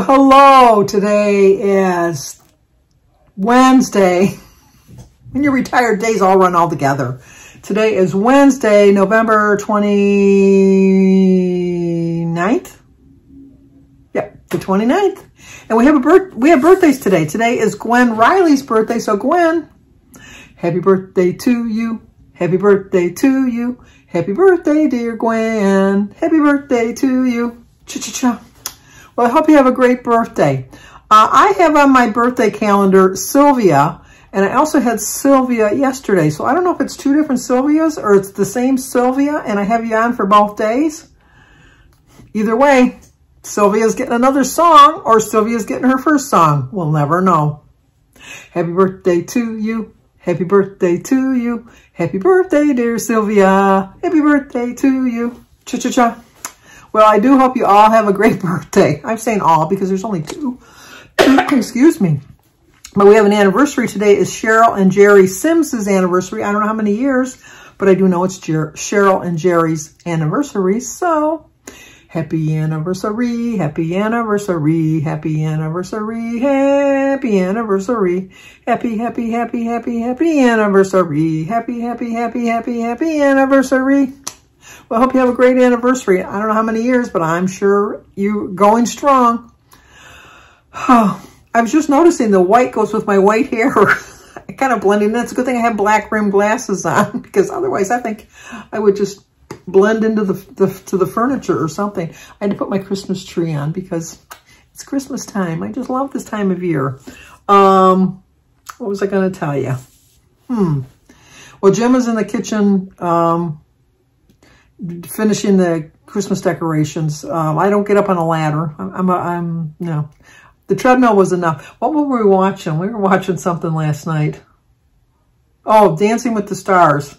Hello, today is Wednesday. When your retired days all run all together. Today is Wednesday, November 29th. Yep, the 29th. And we have birthdays today. Today is Gwen Riley's birthday. So Gwen, happy birthday to you. Happy birthday to you. Happy birthday, dear Gwen. Happy birthday to you. Cha-cha-cha. Well, I hope you have a great birthday. I have on my birthday calendar Sylvia, and I also had Sylvia yesterday. So I don't know if it's two different Sylvias or it's the same Sylvia, and I have you on for both days. Either way, Sylvia's getting another song or Sylvia's getting her first song. We'll never know. Happy birthday to you. Happy birthday to you. Happy birthday, dear Sylvia. Happy birthday to you. Cha-cha-cha. Well, I do hope you all have a great birthday. I'm saying all because there's only two. Excuse me. But we have an anniversary today. Is Cheryl and Jerry Sims's anniversary. I don't know how many years, but I do know it's Cheryl and Jerry's anniversary. So, happy anniversary, happy anniversary, happy anniversary, happy anniversary, happy, happy, happy, happy, happy anniversary, happy, happy, happy, happy, happy anniversary. Well, I hope you have a great anniversary. I don't know how many years, but I'm sure you're going strong. Oh, I was just noticing the white goes with my white hair. I kind of blending in. It's a good thing I have black rimmed glasses on because otherwise I think I would just blend into the furniture or something. I had to put my Christmas tree on because it's Christmas time. I just love this time of year. What was I going to tell you? Well, Jim was in the kitchen finishing the Christmas decorations. I don't get up on a ladder. No. The treadmill was enough. What were we watching? We were watching something last night. Oh, Dancing with the Stars.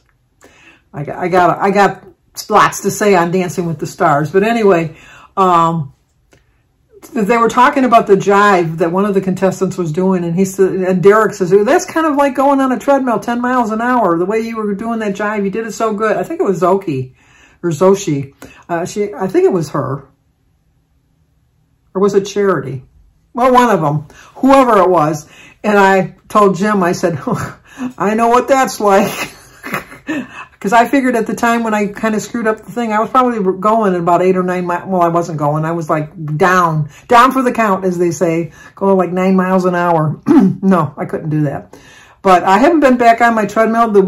I got lots to say on Dancing with the Stars. But anyway, they were talking about the jive that one of the contestants was doing. And he said, and Derek says, that's kind of like going on a treadmill 10 miles an hour. The way you were doing that jive, you did it so good. I think it was Zoki. Or Zoshi. I think it was her. Or was it Charity? Well, one of them. Whoever it was. And I told Jim, I said, I know what that's like. Because I figured at the time when I kind of screwed up the thing, I was probably going at about 8 or 9 miles. Well, I wasn't going. I was like down for the count, as they say. Going like 9 miles an hour. No, I couldn't do that. But I haven't been back on my treadmill. The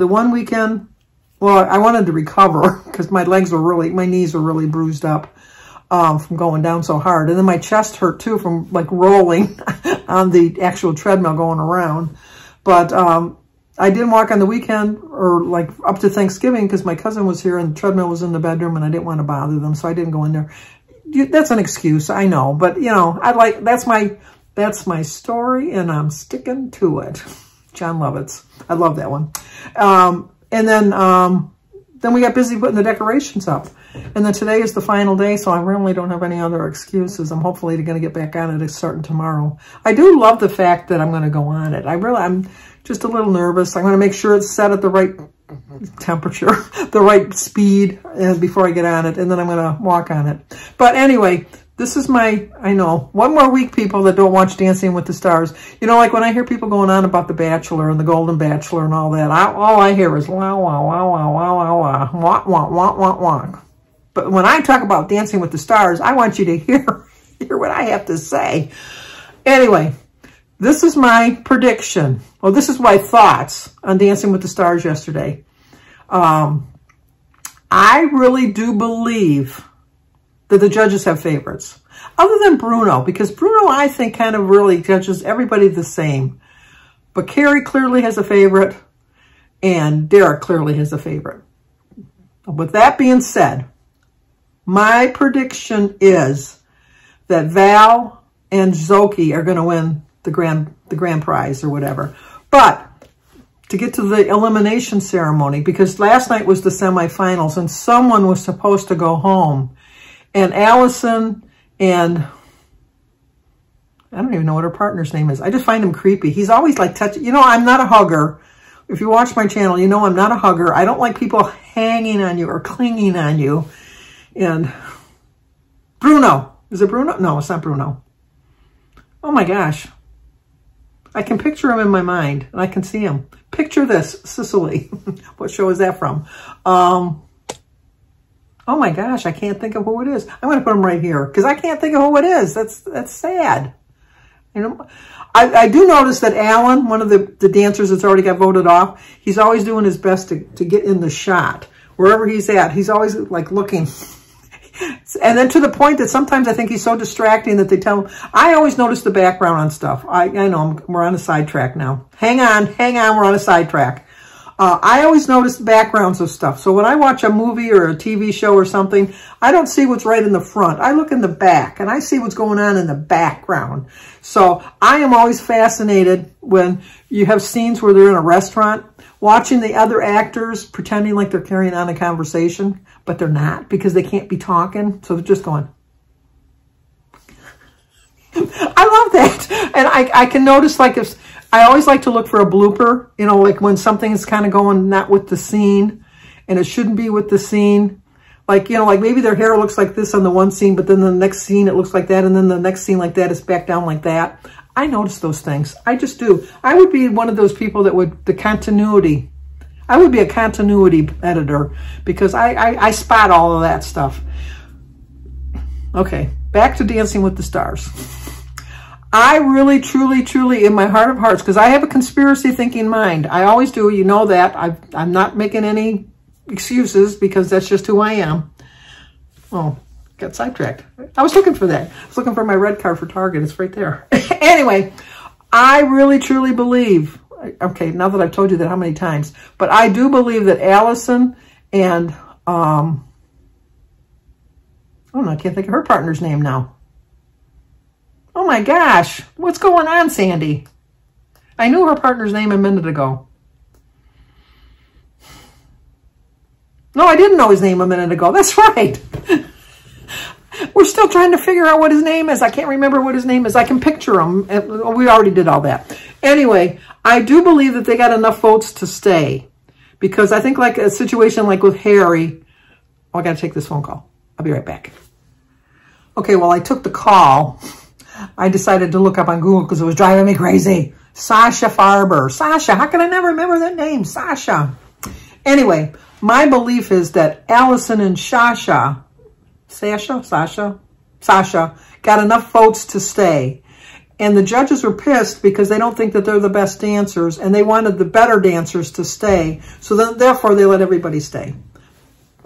one weekend... Well, I wanted to recover because my knees were really bruised up from going down so hard. And then my chest hurt too from like rolling on the actual treadmill going around. But I didn't walk on the weekend or like up to Thanksgiving because my cousin was here and the treadmill was in the bedroom and I didn't want to bother them. So I didn't go in there. That's an excuse, I know. But, you know, that's my story and I'm sticking to it. John Lovitz. I love that one. And then we got busy putting the decorations up. And then today is the final day, so I really don't have any other excuses. I'm hopefully going to get back on it starting tomorrow. I do love the fact that I'm going to go on it. I'm just a little nervous. I'm going to make sure it's set at the right temperature, the right speed before I get on it, and then I'm going to walk on it. But anyway, this is I know, one more week, people that don't watch Dancing with the Stars. You know, like when I hear people going on about The Bachelor and The Golden Bachelor and all that, all I hear is wah, wah, wah, wah, wah, wah, wah, wah, wah, wah, wah, wah. But when I talk about Dancing with the Stars, I want you to hear what I have to say. Anyway, this is my prediction. Well, this is my thoughts on Dancing with the Stars yesterday. I really do believe that the judges have favorites. Other than Bruno, because Bruno, I think, kind of really judges everybody the same. But Carrie clearly has a favorite, and Derek clearly has a favorite. With that being said, my prediction is that Val and Zoki are going to win the grand prize or whatever. But to get to the elimination ceremony, because last night was the semifinals, and someone was supposed to go home. And Allison and I don't even know what her partner's name is. I just find him creepy. He's always like touching. You know, I'm not a hugger. If you watch my channel, you know I'm not a hugger. I don't like people hanging on you or clinging on you. And Bruno Is it Bruno? No, it's not Bruno. Oh my gosh. I can picture him in my mind, and I can see him. Picture this, Sicily. What show is that from? Oh my gosh, I can't think of who it is. I'm going to put him right here, because I can't think of who it is. That's sad. You know, I do notice that Alan, one of the dancers that's already got voted off, he's always doing his best to get in the shot. Wherever he's at, he's always like looking. And then to the point that sometimes I think he's so distracting that they tell him, I always notice the background on stuff. I know we're on a sidetrack now. Hang on, we're on a sidetrack. I always notice backgrounds of stuff. So when I watch a movie or a TV show or something, I don't see what's right in the front. I look in the back and I see what's going on in the background. So I am always fascinated when you have scenes where they're in a restaurant, watching the other actors pretending like they're carrying on a conversation, but they're not because they can't be talking. So they're just going. I love that. And I can notice, like, if I always like to look for a blooper, you know, like when something is kind of going not with the scene and it shouldn't be with the scene. Like, you know, like maybe their hair looks like this on the one scene, but then the next scene it looks like that, and then the next scene like that is back down like that. I notice those things. I just do. I would be one of those people that would, the continuity. I would be a continuity editor because I spot all of that stuff. Okay, back to Dancing with the Stars. I really, truly, truly, in my heart of hearts, because I have a conspiracy thinking mind. I always do. You know that. I'm not making any excuses because that's just who I am. Oh, got sidetracked. I was looking for that. I was looking for my red card for Target. It's right there. Anyway, I really, truly believe, okay, now that I've told you that how many times, but I do believe that Allison and, oh no, I can't think of her partner's name now. Oh my gosh, what's going on, Sandy? I knew her partner's name a minute ago. No, I didn't know his name a minute ago. That's right. We're still trying to figure out what his name is. I can't remember what his name is. I can picture him. We already did all that. Anyway, I do believe that they got enough votes to stay. Because I think like a situation like with Harry. Oh, I got to take this phone call. I'll be right back. Okay, well, I took the call. I decided to look up on Google because it was driving me crazy. Sasha Farber. Sasha. How can I never remember that name? Sasha. Anyway, my belief is that Allison and Sasha got enough votes to stay. And the judges were pissed because they don't think that they're the best dancers and they wanted the better dancers to stay. So then, therefore, they let everybody stay.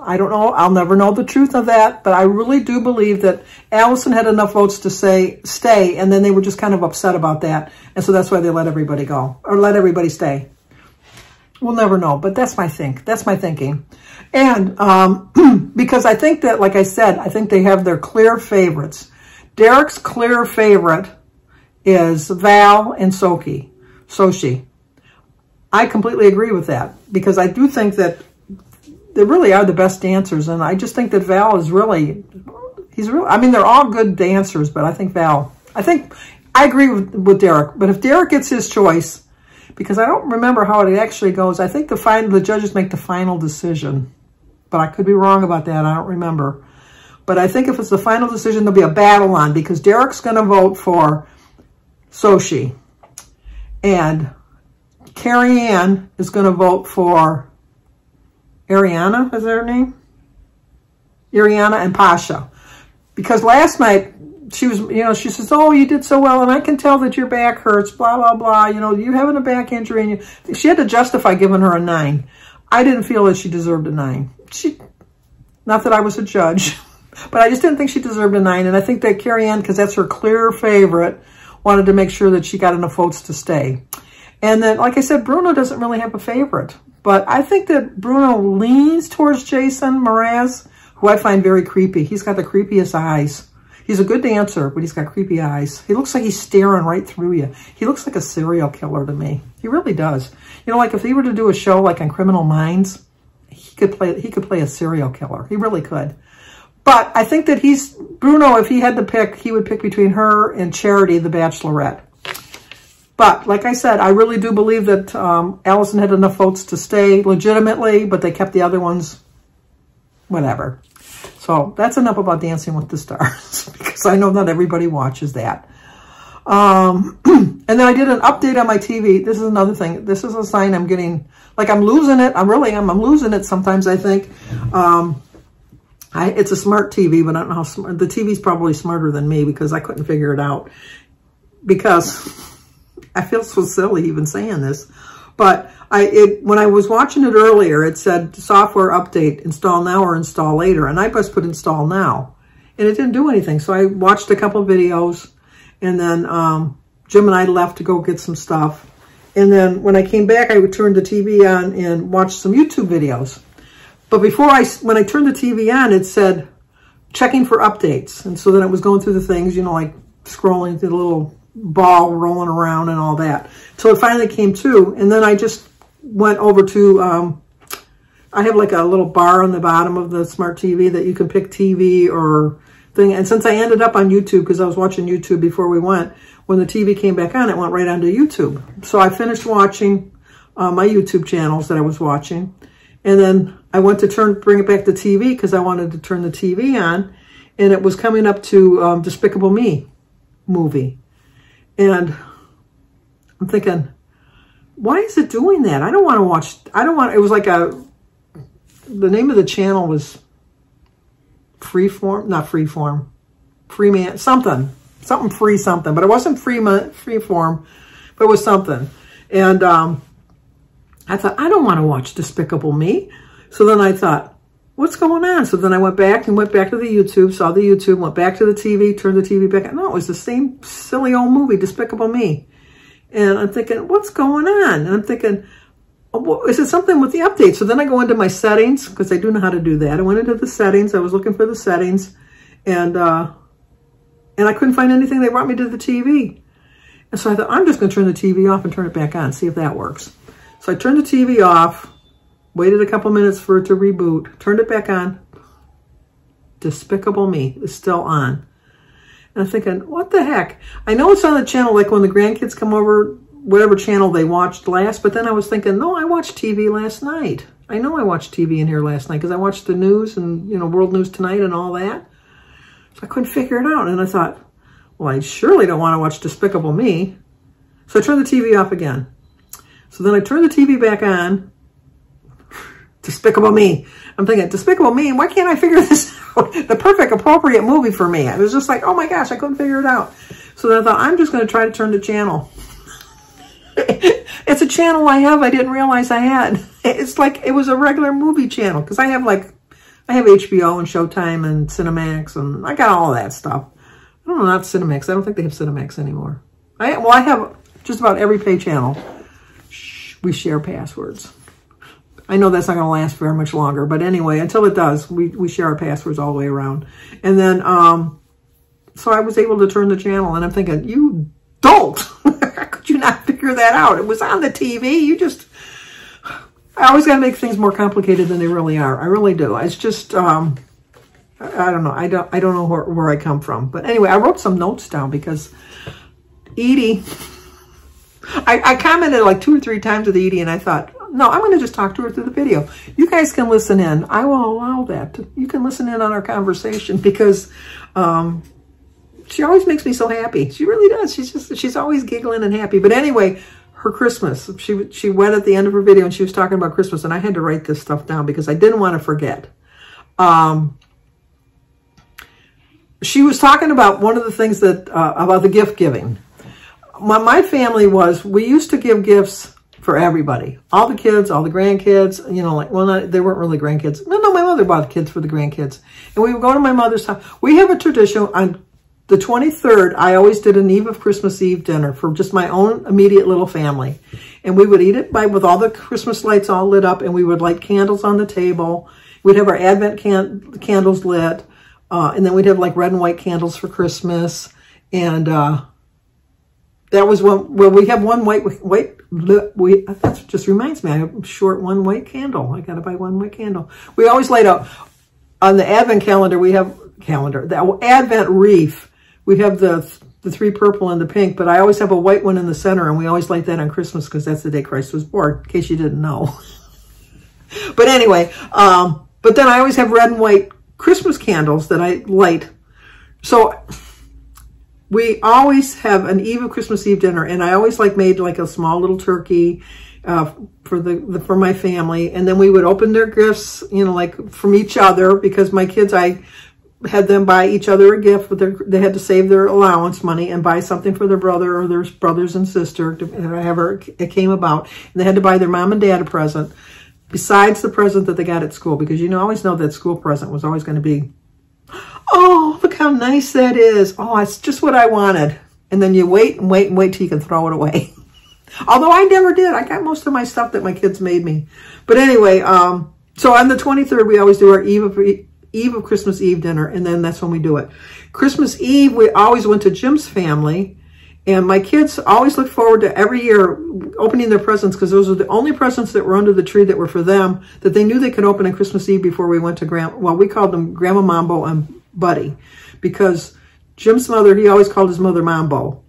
I don't know. I'll never know the truth of that, but I really do believe that Allison had enough votes to say stay, and then they were just kind of upset about that. And so that's why they let everybody go or let everybody stay. We'll never know, but that's my thinking. And because I think that, like I said, I think they have their clear favorites. Derek's clear favorite is Val and Sochi. I completely agree with that because I do think that they really are the best dancers, and I just think that Val is really, I mean, they're all good dancers, but I think I agree with Derek, but if Derek gets his choice, because I don't remember how it actually goes, I think the judges make the final decision, but I could be wrong about that, I don't remember. But I think if it's the final decision, there'll be a battle on, because Derek's going to vote for Sochi, and Carrie Ann is going to vote for Ariana, is that her name? Ariana and Pasha. Because last night, she was, you know, she says, oh, you did so well, and I can tell that your back hurts, blah, blah, blah. You know, you having a back injury. And she had to justify giving her a 9. I didn't feel that she deserved a 9. Not that I was a judge, but I just didn't think she deserved a 9. And I think that Carrie Ann, because that's her clear favorite, wanted to make sure that she got enough votes to stay. And then, like I said, Bruno doesn't really have a favorite. But I think that Bruno leans towards Jason Mraz, who I find very creepy. He's got the creepiest eyes. He's a good dancer, but he's got creepy eyes. He looks like he's staring right through you. He looks like a serial killer to me. He really does. You know, like if he were to do a show like on Criminal Minds, he could play a serial killer. He really could. But I think that Bruno, if he had to pick, he would pick between her and Charity, the Bachelorette. But like I said, I really do believe that Allison had enough votes to stay legitimately, but they kept the other ones, whatever. So So that's enough about Dancing with the Stars because I know not everybody watches that. And then I did an update on my TV. This is another thing. This is a sign I'm getting, like I'm losing it. I'm losing it sometimes, I think. It's a smart TV, but I don't know how smart. The TV's probably smarter than me because I couldn't figure it out. Because I feel so silly even saying this. But when I was watching it earlier, it said software update, install now or install later. And I just put install now. And it didn't do anything. So I watched a couple of videos. And then Jim and I left to go get some stuff. And then when I came back, I would turn the TV on and watch some YouTube videos. But when I turned the TV on, it said checking for updates. And so then it was going through the things, you know, like scrolling through the little ball rolling around and all that. So it finally came to. And then I just went over to, I have like a little bar on the bottom of the smart TV that you can pick TV or thing. And since I ended up on YouTube, because I was watching YouTube before we went, when the TV came back on, it went right onto YouTube. So I finished watching my YouTube channels that I was watching. And then I went to bring it back to TV because I wanted to turn the TV on. And it was coming up to Despicable Me movie. And I'm thinking, why is it doing that? I don't want to watch, it was like the name of the channel was Freeman, something free something, but it wasn't freeform, but it was something. And I thought, I don't want to watch Despicable Me. So then I thought, what's going on? So then I went back to the YouTube, saw the YouTube, went back to the TV, turned the TV back on. No, it was the same silly old movie, Despicable Me. And I'm thinking, what's going on? And I'm thinking, oh, is it something with the update? So then I go into my settings, because I do know how to do that. I went into the settings. I was looking for the settings. And I couldn't find anything. They brought me to the TV. And so I thought, I'm just going to turn the TV off and turn it back on, see if that works. So I turned the TV off, waited a couple minutes for it to reboot, turned it back on. Despicable Me is still on. And I'm thinking, what the heck? I know it's on the channel, like when the grandkids come over, whatever channel they watched last, but then I was thinking, no, I watched TV last night. I know I watched TV in here last night because I watched the news and, you know, World News Tonight and all that. So I couldn't figure it out. And I thought, well, I surely don't want to watch Despicable Me. So I turned the TV off again. So then I turned the TV back on. Despicable Me. I'm thinking, Despicable Me, why can't I figure this out? The perfect, appropriate movie for me. I was just like, oh my gosh, I couldn't figure it out. So then I thought, I'm just going to try to turn the channel. It's a channel I have I didn't realize I had. It's like, it was a regular movie channel. Because I have HBO and Showtime and Cinemax, and I got all that stuff. I don't know, not Cinemax. I don't think they have Cinemax anymore. I have just about every pay channel. We share passwords. I know that's not going to last very much longer, but anyway, until it does, we share our passwords all the way around. And then, so I was able to turn the channel, and I'm thinking, you dolt! How could you not figure that out? It was on the TV. I always got to make things more complicated than they really are. I really do. It's just, I don't know. I don't know where I come from. But anyway, I wrote some notes down because Edie, I commented like 2 or 3 times with Edie, and I thought, no, I'm going to just talk to her through the video. You guys can listen in. I will allow that. You can listen in on our conversation because she always makes me so happy. She really does. She's always giggling and happy. But anyway, her Christmas, she went at the end of her video and she was talking about Christmas, and I had to write this stuff down because I didn't want to forget. She was talking about one of the things that, about the gift giving. My family we used to give gifts for everybody. All the kids, all the grandkids, you know, like, well, they weren't really grandkids. No, my mother bought kids for the grandkids. And we would go to my mother's house. We have a tradition on the 23rd, I always did an Eve of Christmas Eve dinner for just my own immediate little family. And we would eat it with all the Christmas lights all lit up, and we would light candles on the table. We'd have our Advent candles lit, and then we'd have like red and white candles for Christmas. And that was when, well, we have one that just reminds me, I have a short one white candle. I got to buy one white candle. We always light up on the Advent calendar. The Advent wreath. We have the 3 purple and the pink, but I always have a white one in the center, and we always light that on Christmas because that's the day Christ was born, in case you didn't know. But anyway, but then I always have red and white Christmas candles that I light. So we always have an Eve of Christmas Eve dinner, and I always made like a small little turkey for my family, and then we would open their gifts, you know, like from each other, because my kids, I had them buy each other a gift, but they had to save their allowance money and buy something for their brother or their brothers and sister, however it came about. And they had to buy their mom and dad a present besides the present that they got at school, because you always know that school present was always going to be, oh, look how nice that is. Oh, it's just what I wanted. And then you wait and wait and wait till you can throw it away. Although I never did. I got most of my stuff that my kids made me. But anyway, so on the 23rd, we always do our Eve of Christmas Eve dinner, and then that's when we do it. Christmas Eve, we always went to Jim's family, and my kids always look forward to every year opening their presents, because those were the only presents that were under the tree that were for them, that they knew they could open on Christmas Eve before we went to we called them Grandma Mambo and Buddy, because Jim's mother, he always called his mother Mambo.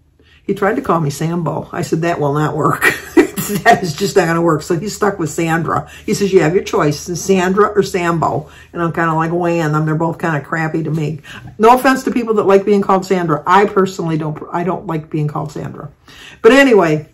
He tried to call me Sambo. I said, that will not work. That is just not going to work. So he's stuck with Sandra. He says, you have your choice, Sandra or Sambo. And I'm kind of like weighing them. They're both kind of crappy to me. No offense to people that like being called Sandra. I personally don't like being called Sandra. But anyway,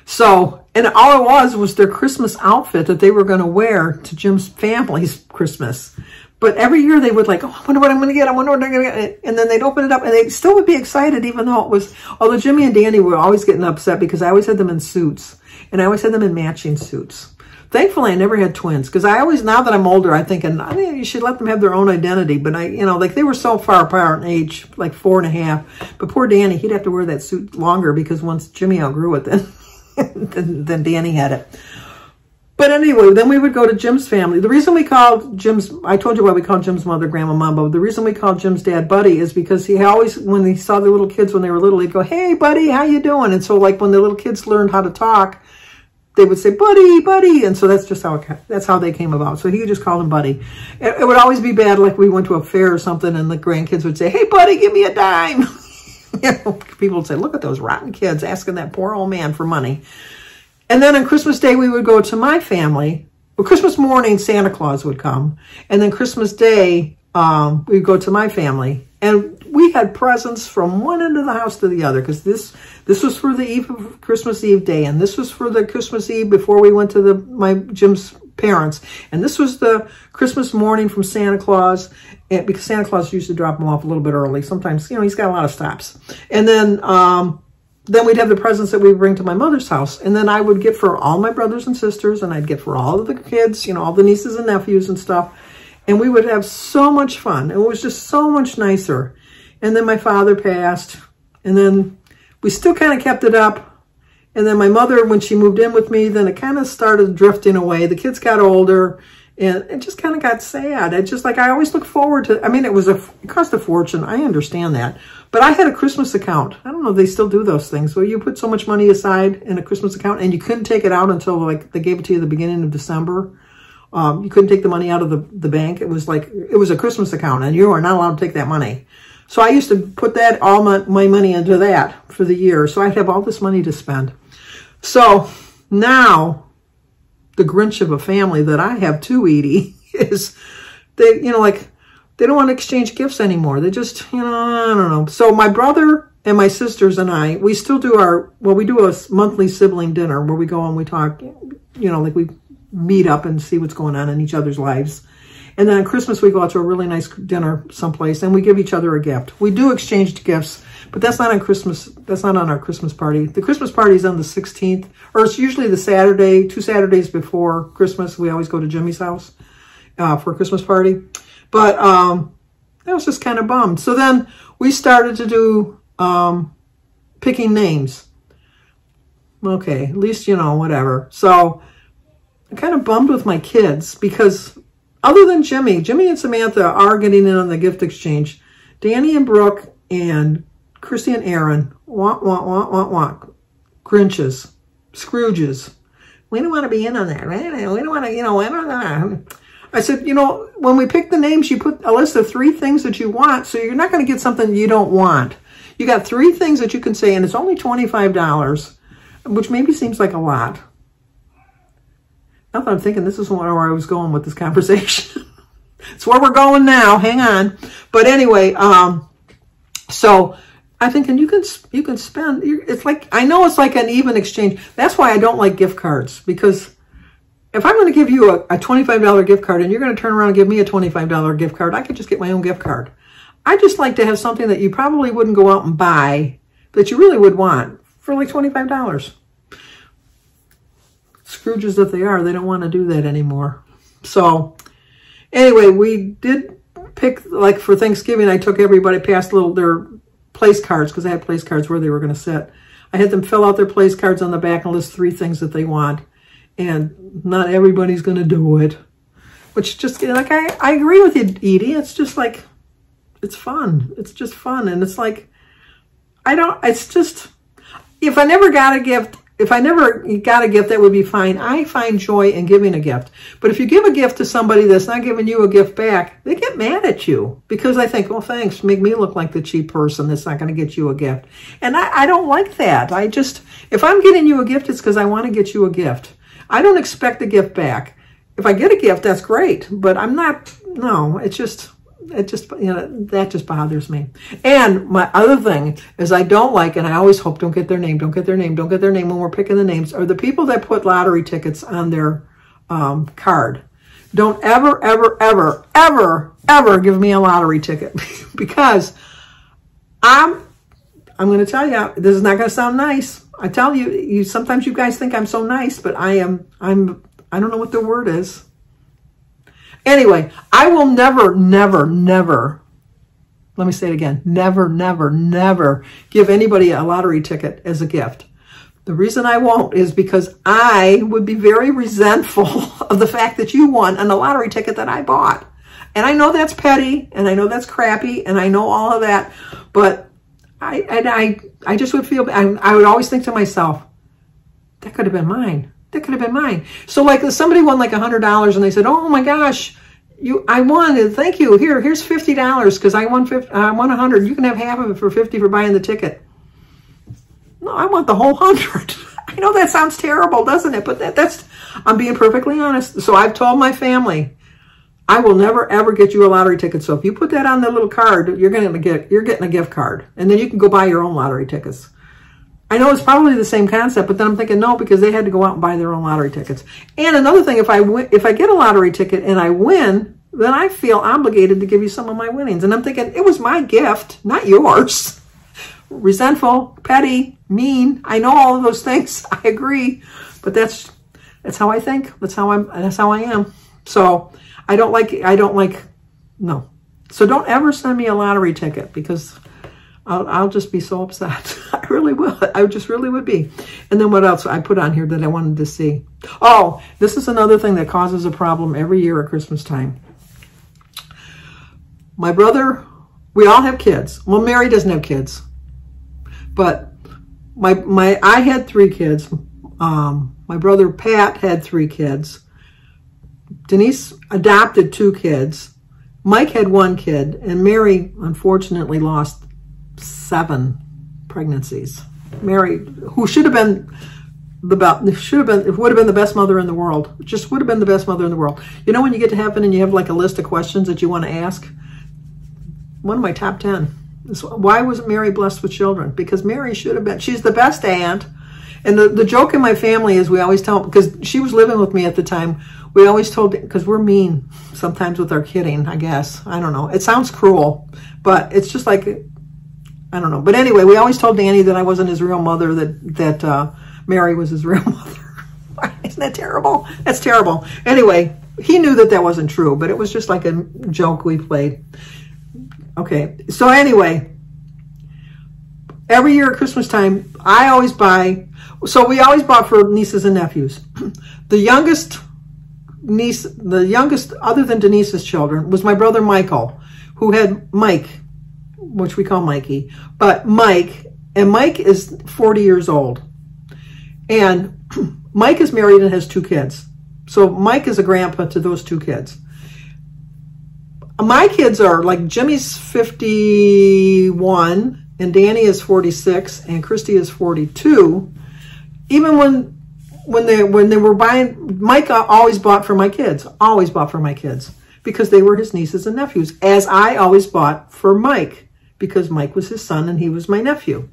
so, and all it was their Christmas outfit that they were going to wear to Jim's family's Christmas. But every year they would oh, I wonder what I'm going to get. I wonder what I'm going to get. And then they'd open it up and they still would be excited, even though although Jimmy and Danny were always getting upset because I always had them in suits and I always had them in matching suits. Thankfully, I never had twins, because I always, now that I'm older, I'm thinking, I mean, you should let them have their own identity. But they were so far apart in age, like 4.5. But poor Danny, he'd have to wear that suit longer, because once Jimmy outgrew it, then Danny had it. But anyway, then we would go to Jim's family. The reason we called I told you why we called Jim's mother Grandma Mambo. The reason we called Jim's dad Buddy is because he always, when he saw the little kids when they were little, he'd go, hey, Buddy, how you doing? And so when the little kids learned how to talk, they would say, Buddy, Buddy. And so that's how they came about. So he would just call him Buddy. It would always be bad, like we went to a fair or something and the grandkids would say, hey, Buddy, give me a dime. People would say, look at those rotten kids asking that poor old man for money. And then on Christmas Day, we would go to my family. Well, Christmas morning, Santa Claus would come. And then Christmas Day, we'd go to my family. And we had presents from one end of the house to the other, because this was for the Eve of Christmas Eve day. And this was for the Christmas Eve before we went to Jim's parents. And this was the Christmas morning from Santa Claus, because Santa Claus used to drop them off a little bit early. Sometimes, he's got a lot of stops. And then we'd have the presents that we bring to my mother's house. And then I would get for all my brothers and sisters, and I'd get for all of the kids, all the nieces and nephews and stuff. And we would have so much fun. It was just so much nicer. And then my father passed, and then we still kind of kept it up. And then my mother, when she moved in with me, then it kind of started drifting away. The kids got older, and it just kind of got sad. It just I always look forward to, it cost a fortune. I understand that. But I had a Christmas account. I don't know if they still do those things. So you put so much money aside in a Christmas account, and you couldn't take it out until they gave it to you at the beginning of December. You couldn't take the money out of the bank. It was a Christmas account, and you are not allowed to take that money. So I used to put all my money into that for the year. So I'd have all this money to spend. So now the Grinch of a family that I have too, Edie, is they don't want to exchange gifts anymore. They just, I don't know. So my brother and my sisters and I, we still do we do a monthly sibling dinner where we go and we talk, we meet up and see what's going on in each other's lives. And then on Christmas, we go out to a really nice dinner someplace and we give each other a gift. We do exchange gifts, but that's not on Christmas. That's not on our Christmas party. The Christmas party is on the 16th, or it's usually the Saturday, 2 Saturdays before Christmas. We always go to Jimmy's house for a Christmas party. But I was just kind of bummed. So then we started to do picking names. Okay, at least, whatever. So I'm kind of bummed with my kids, because other than Jimmy and Samantha are getting in on the gift exchange. Danny and Brooke and Christy and Aaron, want. Grinches, Scrooges. We don't want to be in on that, right? We don't want to, I said, when we pick the names, you put a list of 3 things that you want, so you're not going to get something you don't want. You got 3 things that you can say, and it's only $25, which maybe seems like a lot. Now that I'm thinking, this is where I was going with this conversation. It's where we're going now. Hang on. But anyway, so I'm thinking you can spend, it's like, I know it's like an even exchange. That's why I don't like gift cards, because if I'm going to give you a $25 gift card and you're going to turn around and give me a $25 gift card, I could just get my own gift card. I just like to have something that you probably wouldn't go out and buy that you really would want for like $25. Scrooges that they are, they don't want to do that anymore. So anyway, we did pick, like for Thanksgiving, I took everybody past their place cards, because I had place cards where they were going to sit. I had them fill out their place cards on the back and list 3 things that they want. And not everybody's going to do it. Which just, like, I agree with you, Edie. It's just like, it's fun. It's just fun. And it's like, it's just, if I never got a gift that would be fine. I find joy in giving a gift. But if you give a gift to somebody that's not giving you a gift back, they get mad at you. Because I think, well, thanks, make me look like the cheap person that's not going to get you a gift. And I don't like that. If I'm getting you a gift, it's because I want to get you a gift. I don't expect a gift back. If I get a gift, that's great. But I'm not, no, it just, that just bothers me. And my other thing is I don't like, and I always hope, don't get their name when we're picking the names, are the people that put lottery tickets on their card. Don't ever, ever, ever, ever, ever give me a lottery ticket because I'm going to tell you, this is not going to sound nice. I tell you, sometimes you guys think I'm so nice, but I don't know what the word is. Anyway, I will never, never, never, let me say it again, never, never, never give anybody a lottery ticket as a gift. The reason I won't is because I would be very resentful of the fact that you won on a lottery ticket that I bought. And I know that's petty, and I know that's crappy, and I know all of that, but I just would feel, I would always think to myself, that could have been mine. That could have been mine. So like if somebody won like $100 and they said, oh my gosh, I won, thank you. Here's $50 because I won 100. You can have half of it for 50 for buying the ticket. No, I want the whole 100. I know that sounds terrible, doesn't it? But that's, I'm being perfectly honest. So I've told my family, I will never, ever get you a lottery ticket. So if you put that on the little card, you're getting a gift card. And then you can go buy your own lottery tickets. I know it's probably the same concept, but then I'm thinking, no, because they had to go out and buy their own lottery tickets. And another thing, if I get a lottery ticket and I win, then I feel obligated to give you some of my winnings. And I'm thinking, it was my gift, not yours. Resentful, petty, mean. I know all of those things. I agree. But that's how I think. That's how I am. So I don't like, no. So don't ever send me a lottery ticket because I'll just be so upset. I really will. I just really would be. And then what else I put on here that I wanted to see? Oh, this is another thing that causes a problem every year at Christmas time. My brother, we all have kids. Well, Mary doesn't have kids. But I had 3 kids. My brother Pat had 3 kids. Denise adopted 2 kids. Mike had 1 kid. And Mary, unfortunately, lost 7 pregnancies. Mary, who should have been would have been the best mother in the world. Just would have been the best mother in the world. You know when you get to heaven and you have like a list of questions that you want to ask? One of my top 10 is, why wasn't Mary blessed with children? Because Mary should have been. She's the best aunt. And the joke in my family is we always tell, because she was living with me at the time, we always told, because we're mean sometimes with our kidding, I guess. I don't know. It sounds cruel, but it's just like, I don't know. But anyway, we always told Danny that I wasn't his real mother, that Mary was his real mother. Isn't that terrible? That's terrible. Anyway, he knew that wasn't true, but it was just like a joke we played. Okay, so anyway, every year at Christmas time, I always buy, so we always bought for nieces and nephews. The youngest niece, other than Denise's children, was my brother Michael, who had Mike, which we call Mikey, but Mike is 40 years old. And Mike is married and has 2 kids. So Mike is a grandpa to those 2 kids. My kids are like, Jimmy's 51 and Danny is 46 and Christy is 42. Even when they were buying, Mike always bought for my kids, because they were his nieces and nephews, as I always bought for Mike, because Mike was his son and he was my nephew.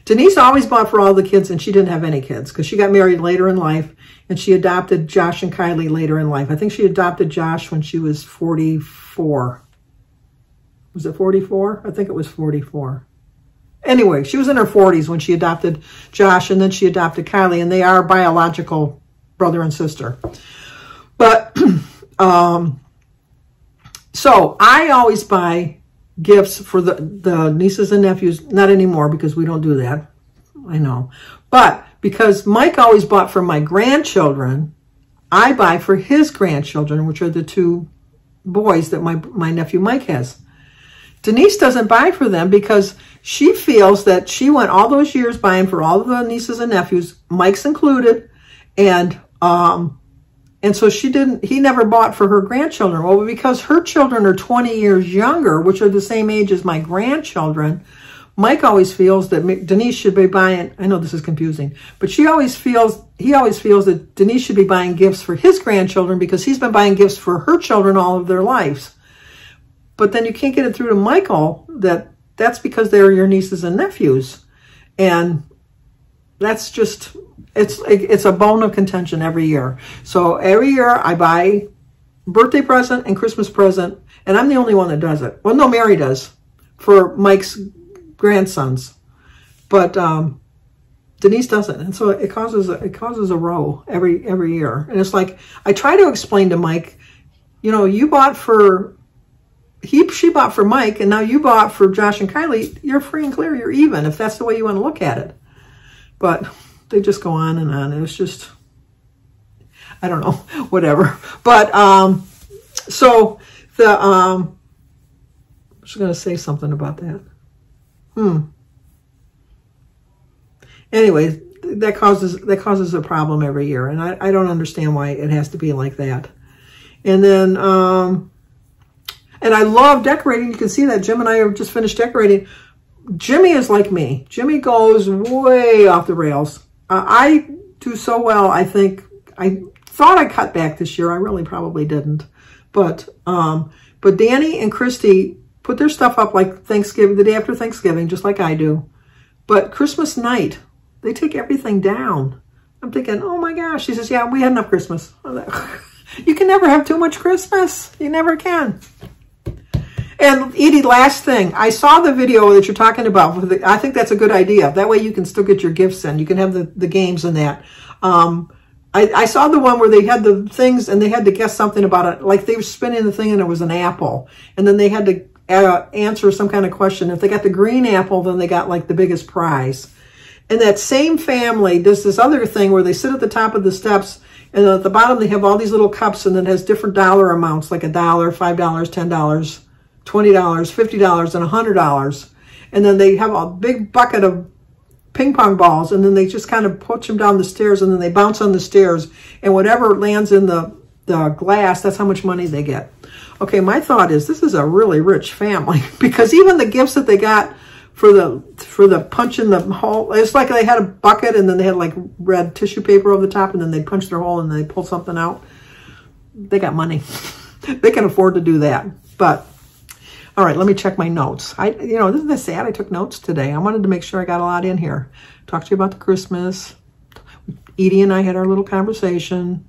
Denise always bought for all the kids, and she didn't have any kids because she got married later in life, and she adopted Josh and Kylie later in life. I think she adopted Josh when she was 44. Was it 44? I think it was 44. Anyway, she was in her 40s when she adopted Josh, and then she adopted Kylie, and they are biological brother and sister. But, so I always buy gifts for the nieces and nephews. Not anymore, because we don't do that. I know. But because Mike always bought for my grandchildren, I buy for his grandchildren, which are the two boys that my nephew Mike has. Denise doesn't buy for them because she feels that she went all those years buying for all of the nieces and nephews, Mike's included, and so he never bought for her grandchildren. Well, because her children are 20 years younger, which are the same age as my grandchildren, Mike always feels that Denise should be buying, I know this is confusing, but he always feels that Denise should be buying gifts for his grandchildren because he's been buying gifts for her children all of their lives. But then you can't get it through to Michael that's because they're your nieces and nephews. And that's just, it's a bone of contention every year. So every year I buy birthday present and Christmas present, and I'm the only one that does it. Well, no, Mary does for Mike's grandsons, but Denise doesn't, and so it causes a row every year. And it's like I try to explain to Mike, you know, you bought for she bought for Mike, and now you bought for Josh and Kylie. You're free and clear. You're even, if that's the way you want to look at it. But they just go on and on. It was just, I don't know, whatever. But so the I was going to say something about that. Anyway, that causes a problem every year, and I don't understand why it has to be like that. And then and I love decorating. You can see that Jim and I have just finished decorating. Jimmy is like me. Jimmy goes way off the rails. I do so well. I think I thought I cut back this year. I really probably didn't, but Danny and Christy put their stuff up like Thanksgiving, the day after Thanksgiving, just like I do. But Christmas night, they take everything down. I'm thinking, oh my gosh. She says, yeah, we had enough Christmas. You can never have too much Christmas. You never can. And Edie, last thing, I saw the video that you're talking about. I think that's a good idea. That way you can still get your gifts in. You can have the games and that. I saw the one where they had the things and they had to guess something about it. Like they were spinning the thing and it was an apple. And then they had to answer some kind of question. If they got the green apple, then they got like the biggest prize. And that same family does this other thing where they sit at the top of the steps, and at the bottom they have all these little cups, and then it has different dollar amounts, like $1, $5, $10, $20, $50, and $100. And then they have a big bucket of ping pong balls, and then they just kind of push them down the stairs, and then they bounce on the stairs, and whatever lands in the glass, that's how much money they get. Okay, my thought is this is a really rich family, because even the gifts that they got for the punch in the hole, it's like they had a bucket and then they had like red tissue paper over the top, and then they punch their hole and they pull something out. They got money. They can afford to do that. But all right, let me check my notes. You know, isn't this sad? I took notes today. I wanted to make sure I got a lot in here. Talk to you about the Christmas. Edie and I had our little conversation.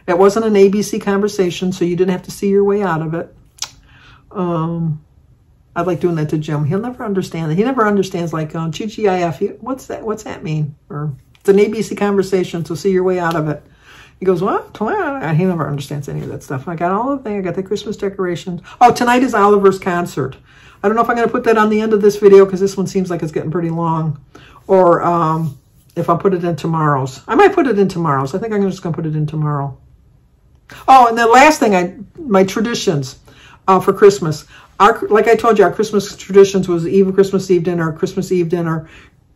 It wasn't an ABC conversation, so you didn't have to see your way out of it. I like doing that to Jim. He'll never understand it. He never understands like TGIF. What's that? What's that mean? Or it's an ABC conversation, so see your way out of it. He goes, what? He never understands any of that stuff. I got all of that. I got the Christmas decorations. Oh, tonight is Oliver's concert. I don't know if I'm going to put that on the end of this video because this one seems like it's getting pretty long. Or if I'll put it in tomorrow's. I might put it in tomorrow's. I think I'm just going to put it in tomorrow. Oh, and the last thing, my traditions for Christmas. Like I told you, our Christmas traditions was Christmas Eve dinner, Christmas Eve dinner,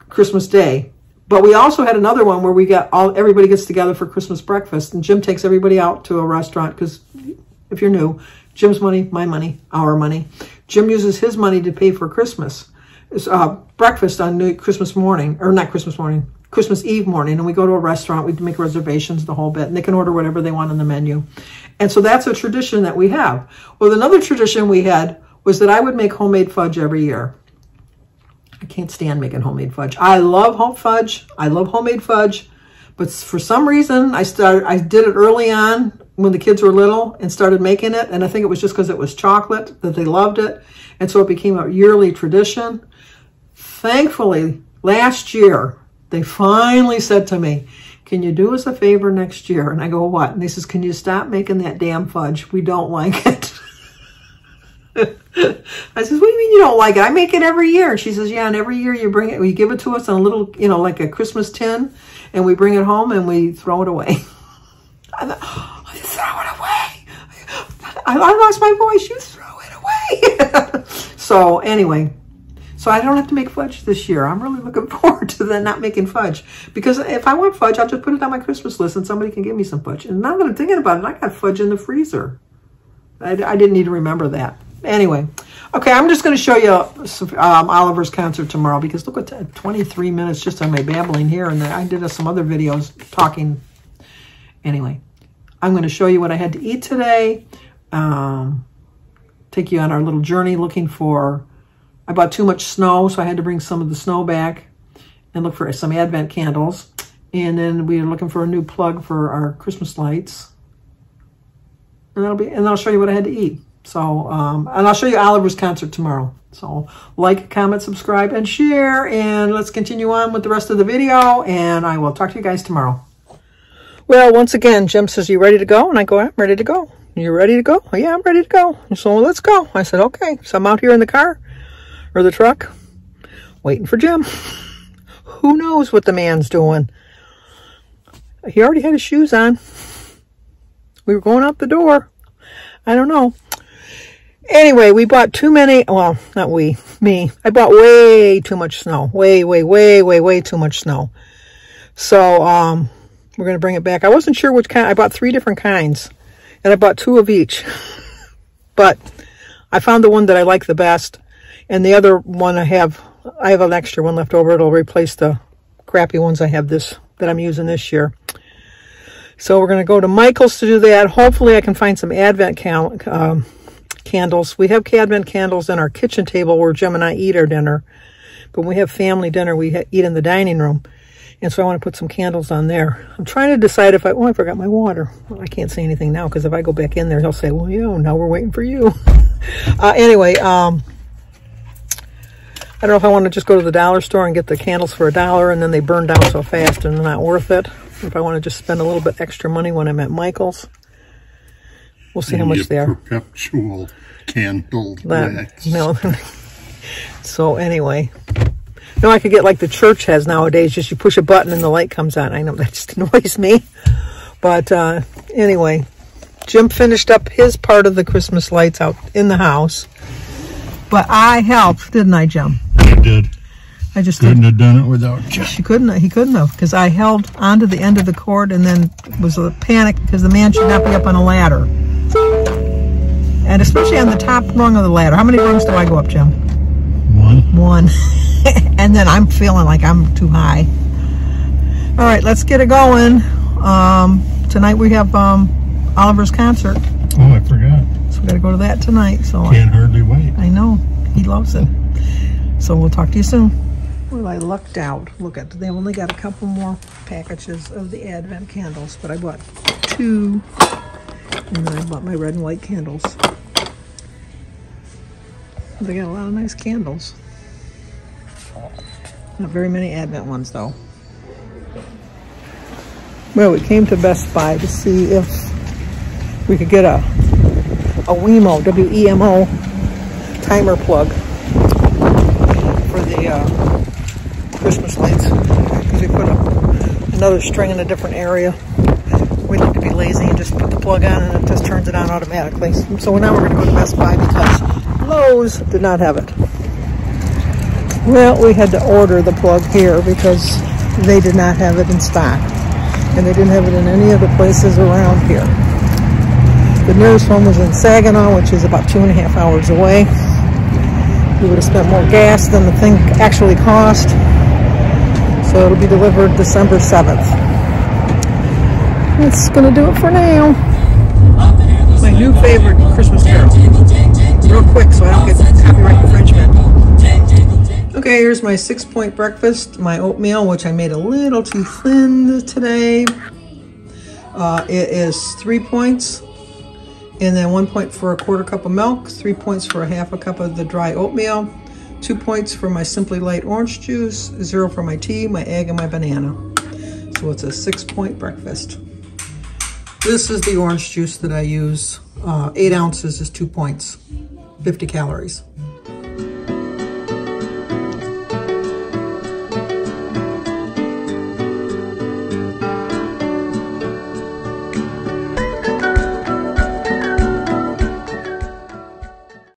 Christmas Day. But we also had another one where we got everybody gets together for Christmas breakfast, and Jim takes everybody out to a restaurant because if you're new, Jim's money, my money, our money. Jim uses his money to pay for Christmas. breakfast on Christmas morning, or not Christmas morning, Christmas Eve morning, and we go to a restaurant, we make reservations, the whole bit, and they can order whatever they want on the menu. And so that's a tradition that we have. Well, another tradition we had was that I would make homemade fudge every year. I can't stand making homemade fudge. I love fudge. I love homemade fudge. But for some reason, I did it early on when the kids were little and started making it. And I think it was just because it was chocolate that they loved it. And so it became a yearly tradition. Thankfully, last year, they finally said to me, can you do us a favor next year? And I go, what? And they says, can you stop making that damn fudge? We don't like it. I says, what do you mean you don't like it? I make it every year. And she says, yeah, and every year you bring it, you give it to us in a little, like a Christmas tin, and we bring it home and we throw it away. I thought, oh, you throw it away. I lost my voice. You throw it away. So anyway, so I don't have to make fudge this year. I'm really looking forward to then not making fudge. Because if I want fudge, I'll just put it on my Christmas list and somebody can give me some fudge. And now that I'm thinking about it, I got fudge in the freezer. I didn't need to remember that. Anyway, okay, I'm just going to show you Oliver's concert tomorrow because look at that, 23 minutes just on my babbling here. And I did some other videos talking. Anyway, I'm going to show you what I had to eat today. Take you on our little journey looking for... I bought too much snow, so I had to bring some of the snow back and look for some Advent candles. And then we are looking for a new plug for our Christmas lights. And I'll show you what I had to eat. So, and I'll show you Oliver's concert tomorrow. So, like, comment, subscribe, and share. And let's continue on with the rest of the video. And I will talk to you guys tomorrow. Well, once again, Jim says, you ready to go? And I go, I'm ready to go. You ready to go? Oh, yeah, I'm ready to go. So, let's go. I said, okay. So, I'm out here in the car. Or the truck, waiting for Jim. Who knows what the man's doing? He already had his shoes on. We were going out the door. I don't know. Anyway, we bought too many, well, not we, me. I bought way too much snow. Way too much snow. So, we're going to bring it back. I wasn't sure which kind. I bought 3 different kinds. And I bought 2 of each. But I found the one that I like the best. And the other one I have an extra one left over. It'll replace the crappy ones I have that I'm using this year. So we're going to go to Michael's to do that. Hopefully I can find some Advent candles. We have Advent candles in our kitchen table where Jim and I eat our dinner. But when we have family dinner, we eat in the dining room. And so I want to put some candles on there. I'm trying to decide if I forgot my water. Well, I can't say anything now because if I go back in there, he'll say, well, now we're waiting for you. Anyway, I don't know if I want to just go to the dollar store and get the candles for $1 and then they burn down so fast and they're not worth it. If I want to just spend a little bit extra money when I'm at Michael's. We'll see how much they are. Perpetual candle wax. No. So anyway. No, I could get like the church has nowadays. Just you push a button and the light comes on. I know that just annoys me. But anyway. Jim finished up his part of the Christmas lights out in the house. But I helped, didn't I, Jim? You did. I just couldn't have done it without you. He couldn't have, because I held onto the end of the cord and then was a panic because the man should not be up on a ladder. And especially on the top rung of the ladder. How many rungs do I go up, Jim? 1. 1. And then I'm feeling like I'm too high. All right, let's get it going. Tonight we have Oliver's concert. Oh, I forgot. So we got to go to that tonight. So can't hardly wait. I know. He loves it. So we'll talk to you soon. Well, I lucked out. Look at, they only got a couple more packages of the Advent candles, but I bought 2. And then I bought my red and white candles. They got a lot of nice candles. Not very many Advent ones, though. Well, we came to Best Buy to see if we could get a WEMO, W-E-M-O timer plug for the Christmas lights. Because we put another string in a different area. We like to be lazy and just put the plug on and it just turns it on automatically. So now we're going to go to Best Buy because Lowe's did not have it. Well, we had to order the plug here because they did not have it in stock. And they didn't have it in any other places around here. The nearest one was in Saginaw, which is about 2.5 hours away. We would have spent more gas than the thing actually cost. So it'll be delivered December 7th. That's gonna do it for now. My new favorite Christmas carol. Real quick so I don't get copyright infringement. Okay, here's my 6-point breakfast. My oatmeal, which I made a little too thin today. It is 3 points. And then 1 point for a 1/4 cup of milk, 3 points for a 1/2 cup of the dry oatmeal, 2 points for my Simply Light orange juice, 0 for my tea, my egg, and my banana. So it's a 6-point breakfast. This is the orange juice that I use. 8 ounces is 2 points, 50 calories.